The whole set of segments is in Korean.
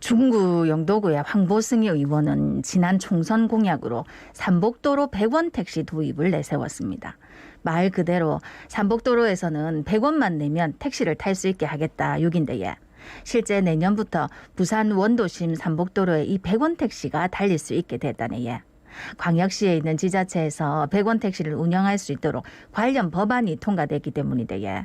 중구 영도구의 황보승희 의원은 지난 총선 공약으로 삼복도로 100원 택시 도입을 내세웠습니다. 말 그대로 삼복도로에서는 100원만 내면 택시를 탈 수 있게 하겠다 6인데에 실제 내년부터 부산 원도심 삼복도로에 이 100원 택시가 달릴 수 있게 됐다네요. 광역시에 있는 지자체에서 100원 택시를 운영할 수 있도록 관련 법안이 통과됐기 때문인데요.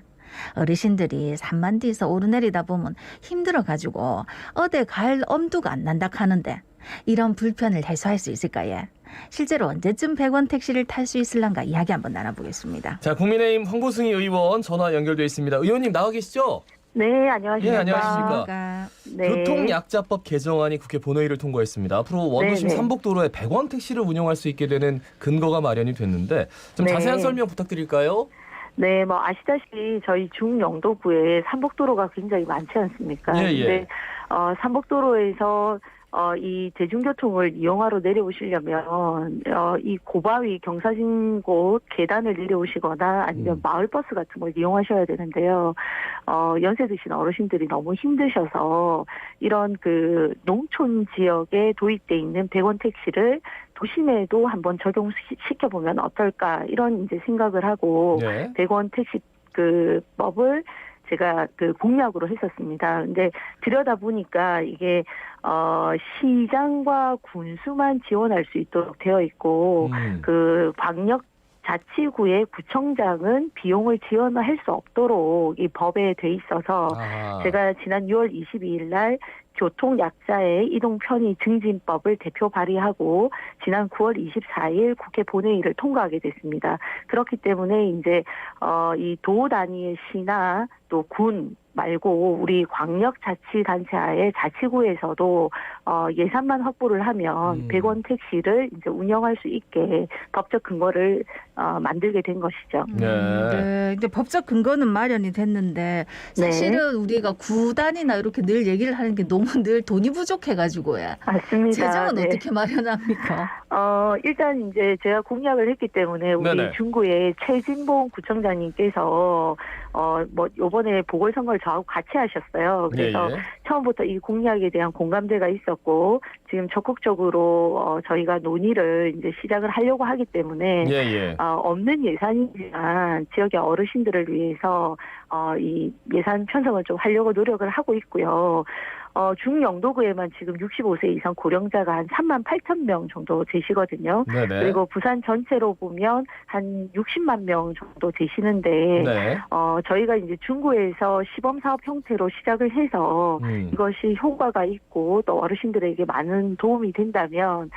어르신들이 산만 뒤에서 오르내리다 보면 힘들어가지고 어디 갈 엄두가 안 난다 하는데 이런 불편을 해소할 수 있을까요? 실제로 언제쯤 100원 택시를 탈 수 있을란가 이야기 한번 나눠보겠습니다. 자, 국민의힘 황보승희 의원 전화 연결돼 있습니다. 의원님 나와 계시죠? 네, 안녕하십니까. 예, 안녕하십니까. 네. 교통약자법 개정안이 국회 본회의를 통과했습니다. 앞으로 원도심 네네. 삼복도로에 100원 택시를 운영할 수 있게 되는 근거가 마련이 됐는데 좀 네. 자세한 설명 부탁드릴까요? 네, 뭐 아시다시피 저희 중영도구에 삼복도로가 굉장히 많지 않습니까? 예, 예. 근데 삼복도로에서 이 대중교통을 이용하러 내려오시려면 이 고바위 경사진 곳 계단을 내려오시거나 아니면 마을버스 같은 걸 이용하셔야 되는데요. 연세 드신 어르신들이 너무 힘드셔서 이런 그 농촌 지역에 도입돼 있는 100원 택시를 도심에도 한번 적용시켜보면 어떨까 이런 이제 생각을 하고 네. 100원 택시 그 법을 제가 그 공약으로 했었습니다. 근데 들여다보니까 이게 시장과 군수만 지원할 수 있도록 되어 있고 그 광역 자치구의 구청장은 비용을 지원할 수 없도록 이 법에 돼 있어서 제가 지난 6월 22일 날 교통약자의 이동 편의 증진법을 대표 발의하고 지난 9월 24일 국회 본회의를 통과하게 됐습니다. 그렇기 때문에 이제 이 도 단위의 시나 또 군 말고 우리 광역자치단체하에 자치구에서도 예산만 확보를 하면 100원 택시를 이제 운영할 수 있게 법적 근거를 만들게 된 것이죠. 네. 근데 법적 근거는 마련이 됐는데 사실은 우리가 구단이나 이렇게 늘 얘기를 하는 게 너무 늘 돈이 부족해가지고요. 맞습니다. 재정은 네. 어떻게 마련합니까? 일단 이제 제가 공약을 했기 때문에 우리 네네. 중구의 최진봉 구청장님께서 뭐 요번에 보궐선거를 저하고 같이 하셨어요. 그래서 예, 예. 처음부터 이 공약에 대한 공감대가 있었고 지금 적극적으로 저희가 논의를 이제 시작을 하려고 하기 때문에 예, 예. 없는 예산이지만 지역의 어르신들을 위해서 이 예산 편성을 좀 하려고 노력을 하고 있고요. 중영도구에만 지금 65세 이상 고령자가 한 3만 8천 명 정도 되시거든요. 네네. 그리고 부산 전체로 보면 한 60만 명 정도 되시는데 네. 저희가 이제 중구에서 시범사업 형태로 시작을 해서 이것이 효과가 있고 또 어르신들에게 많은 도움이 된다면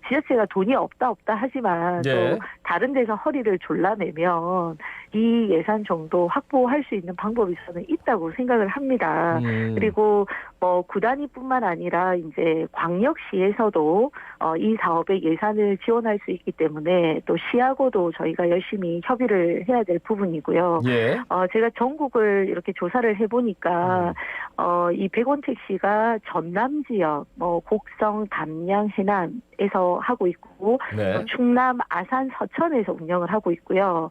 지자체가 돈이 없다 하지만 예. 또 다른 데서 허리를 졸라매면 이 예산 정도 확보할 수 있는 방법이 저는 있다고 생각을 합니다. 그리고 뭐 구단위뿐만 아니라 이제 광역시에서도 이 사업에 예산을 지원할 수 있기 때문에 또 시하고도 저희가 열심히 협의를 해야 될 부분이고요. 예. 제가 전국을 이렇게 조사를 해보니까 이 100원 택시가 전남 지역, 뭐 곡성, 담양, 해남에서 하고 있고 네. 충남, 아산, 서천에서 운영을 하고 있고요.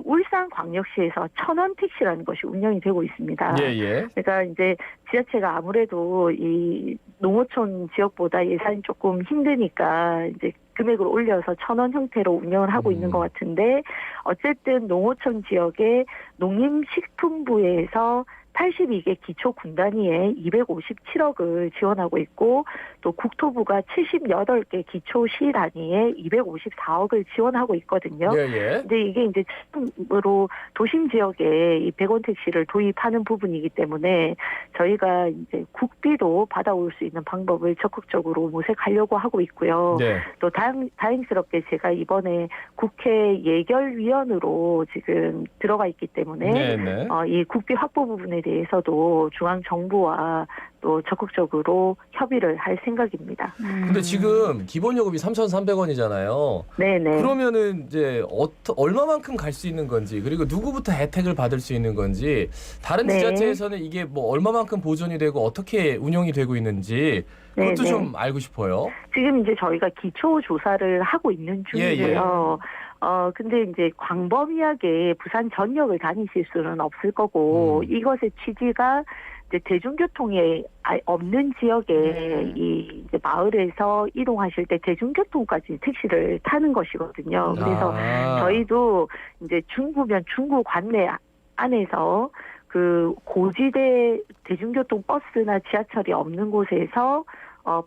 울산광역시에서 1,000원 택시라는 것이 운영이 되고 있습니다. 예, 예. 그러니까 이제 지자체가 아무래도 이 농어촌 지역보다 예산이 조금 힘드니까 이제 금액을 올려서 1,000원 형태로 운영을 하고 있는 것 같은데 어쨌든 농어촌 지역의 농림식품부에서 82개 기초 군단위에 257억을 지원하고 있고 또 국토부가 78개 기초 시 단위에 254억을 지원하고 있거든요. 예, 예. 근데 이게 이제 처음으로 도심 지역에 이 100원 택시를 도입하는 부분이기 때문에 저희가 이제 국비도 받아올 수 있는 방법을 적극적으로 모색하려고 하고 있고요. 네. 또 다행스럽게 제가 이번에 국회 예결위원으로 지금 들어가 있기 때문에 네네. 이 국비 확보 부분에 대해서도 중앙 정부와 또 적극적으로 협의를 할 생각입니다. 근데 지금 기본 요금이 3,300원이잖아요. 네네. 그러면은 이제 얼마만큼 갈 수 있는 건지 그리고 누구부터 혜택을 받을 수 있는 건지 다른 네. 지자체에서는 이게 뭐 얼마만큼 보존이 되고 어떻게 운영이 되고 있는지 그것도 네네. 좀 알고 싶어요. 지금 이제 저희가 기초 조사를 하고 있는 중이고요. 근데 이제 광범위하게 부산 전역을 다니실 수는 없을 거고 이것의 취지가 이제 대중교통이 없는 지역에 이 이제 마을에서 이동하실 때 대중교통까지 택시를 타는 것이거든요. 그래서 저희도 이제 중구면 중구 관내 안에서 그 고지대 대중교통 버스나 지하철이 없는 곳에서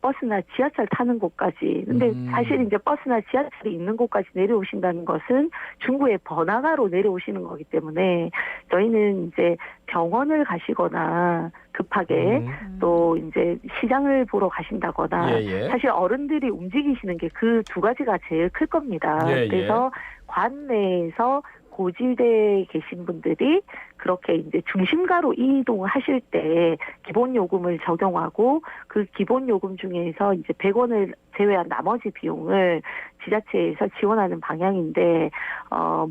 버스나 지하철 타는 곳까지. 근데 사실 이제 버스나 지하철이 있는 곳까지 내려오신다는 것은 중구의 번화가로 내려오시는 거기 때문에 저희는 이제 병원을 가시거나 급하게 또 이제 시장을 보러 가신다거나 사실 어른들이 움직이시는 게 그 두 가지가 제일 클 겁니다. 그래서 관내에서 고지대에 계신 분들이 그렇게 이제 중심가로 이동하실 때 기본 요금을 적용하고 그 기본 요금 중에서 이제 100원을 제외한 나머지 비용을 지자체에서 지원하는 방향인데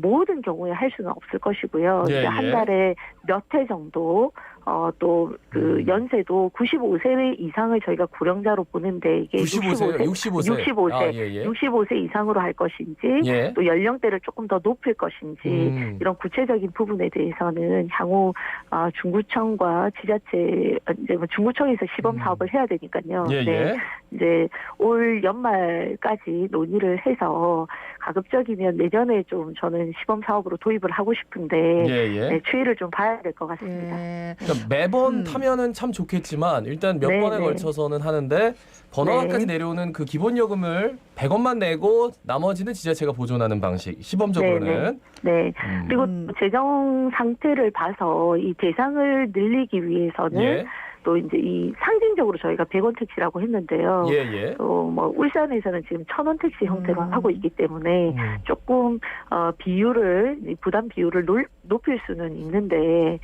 모든 경우에 할 수는 없을 것이고요. 이제 한 달에 몇 회 정도 또 그 연세도 95세 이상을 저희가 고령자로 보는데 이게 65세 이상으로 할 것인지 또 연령대를 조금 더 높일 것인지 이런 구체적인 부분에 대해서는 향후 중구청과 지자체 이제 뭐 중구청에서 시범 사업을 해야 되니까요. 네. 이제 올 연말까지 논의를 해서 가급적이면 내년에 좀 저는 시범 사업으로 도입을 하고 싶은데 네, 추이를 좀 봐야 될 것 같습니다. 그러니까 매번 타면은 참 좋겠지만 일단 몇 번에 걸쳐서는 하는데 번화가까지 내려오는 그 기본 요금을 100원만 내고 나머지는 지자체가 보존하는 방식 시범적으로는. 네. 그리고 재정 상태를 봐서 이 대상을 늘리기 위해서는 또 이제 이 상징적으로 저희가 100원 택시라고 했는데요. 또 뭐 울산에서는 지금 1000원 택시 형태로 하고 있기 때문에 조금 부담 비율을 높일 수는 있는데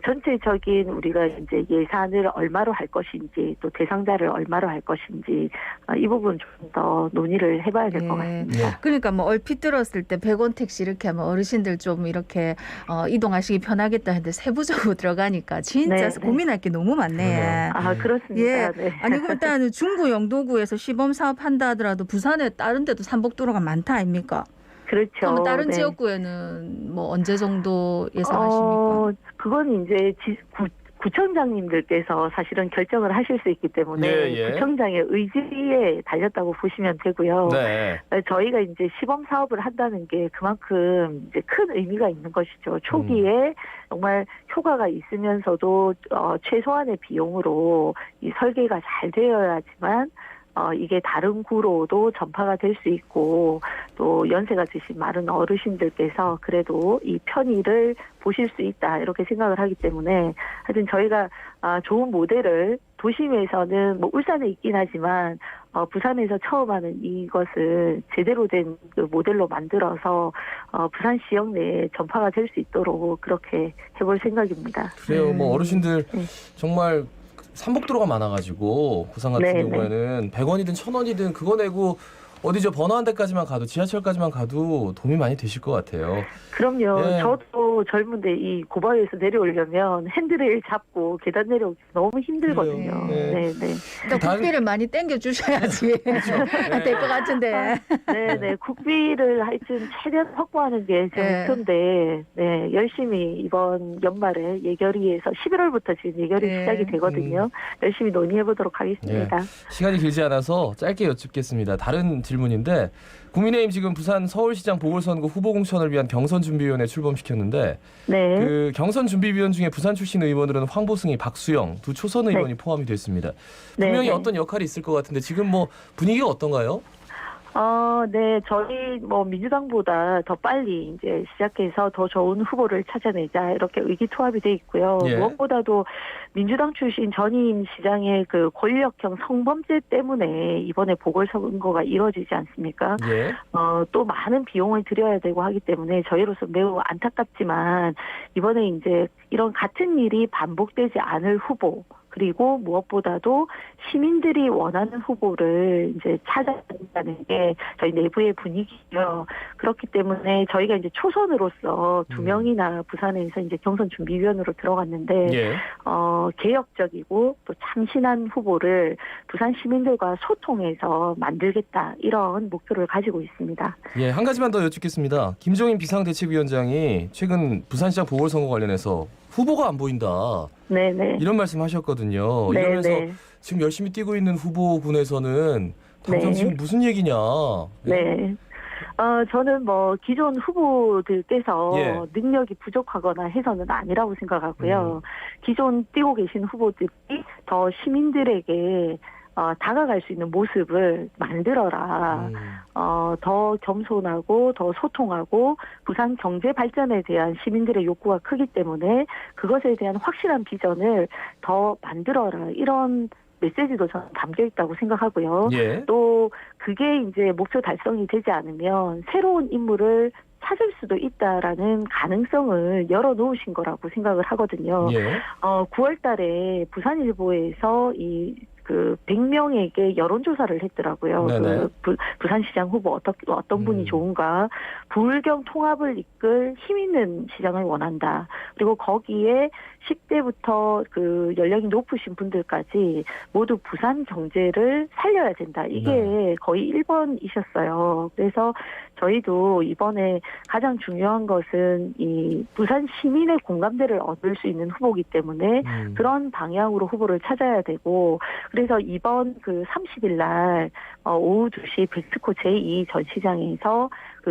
전체적인 우리가 이제 예산을 얼마로 할 것인지 또 대상자를 얼마로 할 것인지 이 부분 좀 더 논의를 해봐야 될 것 같습니다. 그러니까 뭐 얼핏 들었을 때 100원 택시 이렇게 하면 어르신들 좀 이렇게 이동하시기 편하겠다 했는데 세부적으로 들어가니까 진짜 고민할 게 너무 많네. 그렇습니다. 아니 그럼 일단 중구 영도구에서 시범 사업한다 하더라도 부산에 다른 데도 산복도로가 많다 아닙니까? 그렇죠. 그러면 다른 지역구에는 뭐 언제 정도 예상하십니까? 그건 이제 구청장님들께서 사실은 결정을 하실 수 있기 때문에 구청장의 의지에 달렸다고 보시면 되고요. 저희가 이제 시범 사업을 한다는 게 그만큼 이제 큰 의미가 있는 것이죠. 초기에 정말 효과가 있으면서도 최소한의 비용으로 이 설계가 잘 되어야지만 이게 다른 구로도 전파가 될 수 있고 또 연세가 드신 많은 어르신들께서 그래도 이 편의를 보실 수 있다 이렇게 생각을 하기 때문에 하여튼 저희가 좋은 모델을 도심에서는 뭐 울산에 있긴 하지만 부산에서 처음 하는 이것을 제대로 된 그 모델로 만들어서 부산 지역 내에 전파가 될 수 있도록 그렇게 해볼 생각입니다. 그래요. 뭐 어르신들 정말 산복도로가 많아가지고 부산 같은 경우에는 100원이든 1000원이든 그거 내고 어디죠 번화한 데까지만 가도 지하철까지만 가도 도움이 많이 되실 것 같아요. 그럼요. 저도 젊은데 이 고바위에서 내려오려면 핸들을 잡고 계단 내려오기 너무 힘들거든요. 일단 국비를 많이 땡겨 주셔야지 될 것 같은데. 국비를 하여튼 최대한 확보하는 게 제 목표인데 열심히 이번 연말에 예결위에서 11월부터 지금 예결위 시작이 되거든요. 열심히 논의해 보도록 하겠습니다. 시간이 길지 않아서 짧게 여쭙겠습니다. 다른 질문인데 국민의힘 지금 부산 서울시장 보궐선거 후보 공천을 위한 경선준비위원회 출범시켰는데 그 경선준비위원 중에 부산 출신 의원으로는 황보승희, 박수영 두 초선 의원이 포함이 됐습니다. 분명히 어떤 역할이 있을 것 같은데 지금 뭐 분위기가 어떤가요? 저희 뭐 민주당보다 더 빨리 이제 시작해서 더 좋은 후보를 찾아내자 이렇게 의기투합이 돼 있고요. 무엇보다도 민주당 출신 전임 시장의 그 권력형 성범죄 때문에 이번에 보궐선거가 이뤄지지 않습니까? 또 많은 비용을 들여야 되고 하기 때문에 저희로서 매우 안타깝지만 이번에 이제 이런 같은 일이 반복되지 않을 후보 그리고 무엇보다도 시민들이 원하는 후보를 이제 찾아낸다는 게 저희 내부의 분위기고요. 그렇기 때문에 저희가 이제 초선으로서 2명이나 부산에서 이제 경선 준비위원으로 들어갔는데 개혁적이고 또 참신한 후보를 부산 시민들과 소통해서 만들겠다 이런 목표를 가지고 있습니다. 한 가지만 더 여쭙겠습니다. 김종인 비상대책위원장이 최근 부산시장 보궐선거 관련해서 후보가 안 보인다. 네네. 이런 말씀하셨거든요. 네네. 이러면서 지금 열심히 뛰고 있는 후보군에서는 당장 네. 지금 무슨 얘기냐. 네. 저는 뭐 기존 후보들께서 예. 능력이 부족하거나 해서는 아니라고 생각하고요. 기존 뛰고 계신 후보들이 더 시민들에게 다가갈 수 있는 모습을 만들어라. 더 겸손하고 더 소통하고 부산 경제 발전에 대한 시민들의 욕구가 크기 때문에 그것에 대한 확실한 비전을 더 만들어라. 이런 메시지도 저는 담겨 있다고 생각하고요. 예. 또 그게 이제 목표 달성이 되지 않으면 새로운 인물을 찾을 수도 있다라는 가능성을 열어놓으신 거라고 생각을 하거든요. 예. 9월 달에 부산일보에서 100명에게 여론조사를 했더라고요. 네네. 부산시장 후보 어떤 분이 좋은가. 불경 통합을 이끌 힘 있는 시장을 원한다. 그리고 거기에 10대부터 연령이 높으신 분들까지 모두 부산 경제를 살려야 된다. 이게 거의 1번이셨어요. 그래서 저희도 이번에 가장 중요한 것은 이 부산 시민의 공감대를 얻을 수 있는 후보이기 때문에 그런 방향으로 후보를 찾아야 되고, 그래서 이번 30일 날 오후 2시 백스코 제2 전시장에서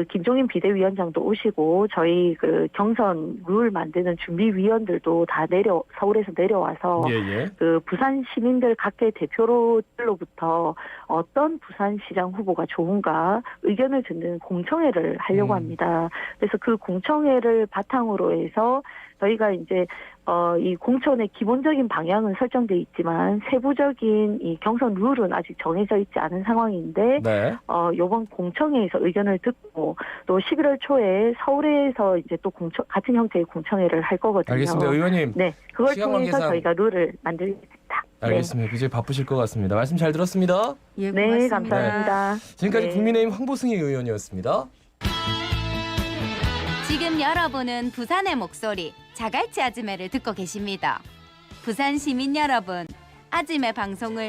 김종인 비대위원장도 오시고 저희 경선 룰 만드는 준비위원들도 다 서울에서 내려와서 예. 부산 시민들 각계 대표로부터 어떤 부산시장 후보가 좋은가 의견을 듣는 공청회를 하려고 합니다. 그래서 그 공청회를 바탕으로 해서 저희가 이제 이 공천의 기본적인 방향은 설정돼 있지만 세부적인 이 경선 룰은 아직 정해져 있지 않은 상황인데 네. 이번 공청회에서 의견을 듣고 또 11월 초에 서울에서 이제 또 같은 형태의 공청회를 할 거거든요. 알겠습니다, 의원님. 네, 그걸 시간 통해서 관계상 저희가 룰을 만들겠습니다. 알겠습니다. 굉장히 바쁘실 것 같습니다. 말씀 잘 들었습니다. 예, 네, 고맙습니다. 감사합니다. 지금까지 네. 국민의힘 황보승희 의원이었습니다. 지금 여러분은 부산의 목소리 자갈치 아즈매를 듣고 계십니다. 부산 시민 여러분, 아즈매 방송을